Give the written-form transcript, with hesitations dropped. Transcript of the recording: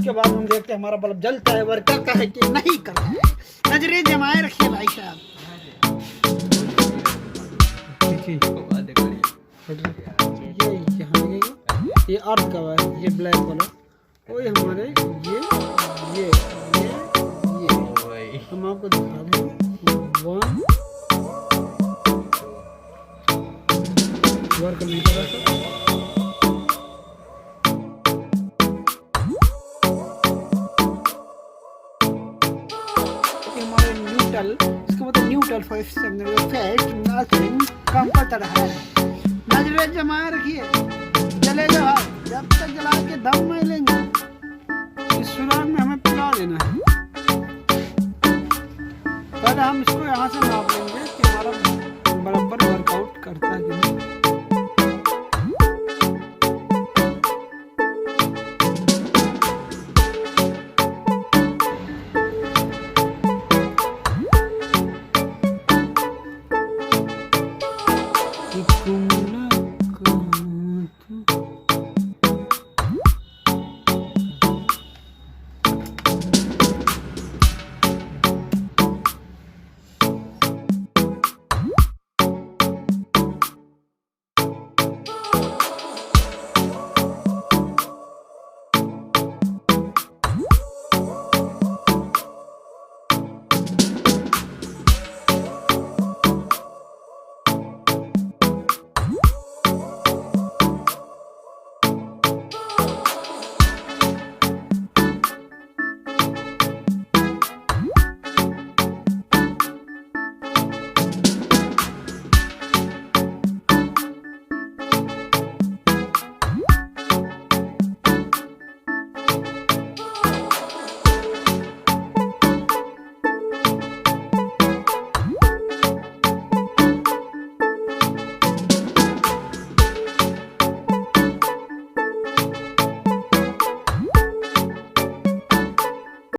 उसके बाद हम देखते हैं हमारा बल्ब जलता है, वर्क करता है कि नहीं करता है। नजरें जमाए रखिए भाई साहब। ये यहाँ लगेगा, ये अर्थ का है, ये ब्लैक वाला, और हमारे ये हम आपको दिखा दें। 1 वर्क नहीं कर रहा था। हमारे न्यूट्रल, इसका मतलब न्यूट्रल फॉर इफेक्ट नथिंग काम करता रहा है। नजरें जमाए रखिए, जले जाओ जब तक जला के दम नहीं लेंगे। इस सुराग में हमें पिला देना है। पहले हम इसको यहाँ से नाप लेंगे कि हमारा बराबर वर्कआउट करता है कि नहीं।